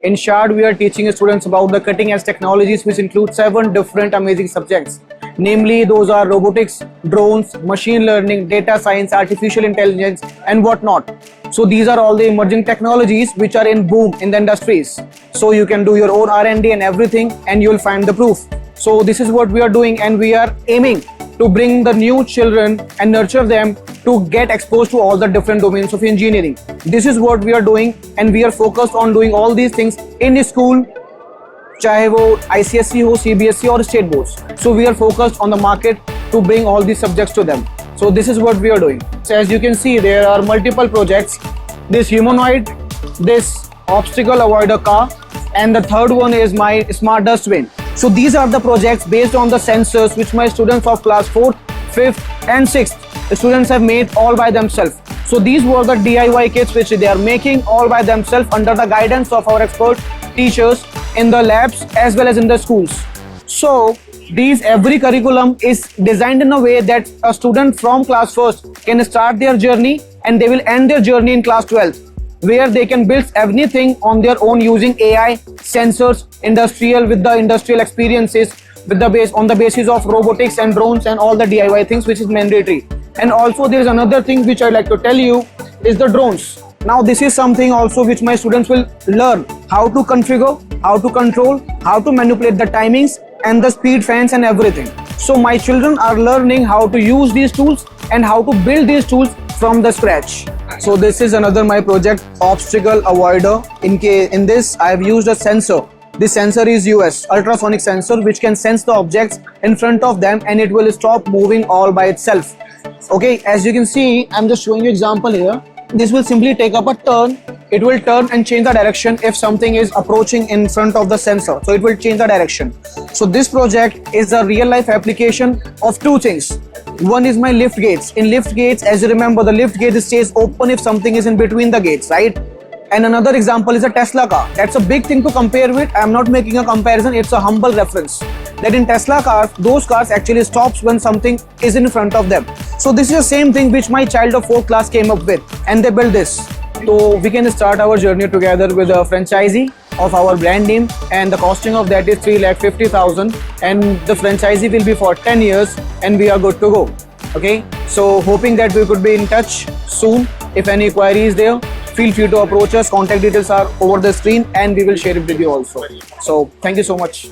In short, we are teaching students about the cutting edge technologies, which include 7 different amazing subjects. Namely, those are robotics, drones, machine learning, data science, artificial intelligence, and whatnot. So these are all the emerging technologies which are in boom in the industries. So you can do your own R&D and everything, and you'll find the proof. So this is what we are doing, and we are aiming to bring the new children and nurture them to get exposed to all the different domains of engineering. This is what we are doing, and we are focused on doing all these things in school, चाहे वो ICSE हो, CBSE और state boards. So we are focused on the market to bring all these subjects to them. So this is what we are doing. So as you can see, there are multiple projects. This humanoid, this obstacle avoider car, and the third one is my smart dustbin. So these are the projects based on the sensors which my students of class 4th, 5th and 6th students have made all by themselves. So these were the DIY kits which they are making all by themselves under the guidance of our expert teachers in the labs as well as in the schools. So every curriculum is designed in a way that a student from class 1st can start their journey and they will end their journey in class 12th, where they can build everything on their own using AI, sensors, industrial with the industrial experiences, with the on the basis of robotics and drones and all the DIY things which is mandatory. And also there is another thing which I like to tell you is the drones. Now this is something also which my students will learn how to configure, how to control, how to manipulate the timings and the speed fans and everything. So my children are learning how to use these tools and how to build these tools from the scratch. So this is another my project, obstacle avoider. In this I have used a sensor. This sensor is US ultrasonic sensor which can sense the objects in front of them and it will stop moving all by itself. Okay, as you can see, I'm just showing you example here. This will simply take up a turn. It will turn and change the direction if something is approaching in front of the sensor. So it will change the direction. So this project is a real life application of two things. One is my lift gates. In lift gates, as you remember, the lift gate stays open if something is in between the gates, right? And another example is a Tesla car. That's a big thing to compare with. I'm not making a comparison. It's a humble reference. That in Tesla cars, those cars actually stops when something is in front of them. So this is the same thing which my child of 4th class came up with, and they built this. So we can start our journey together with a franchisee of our brand name, and the costing of that is 3,50,000, and the franchisee will be for 10 years, and we are good to go. Okay, so hoping that we could be in touch soon. If any query is there, feel free to approach us. Contact details are over the screen and we will share it with you also. So thank you so much.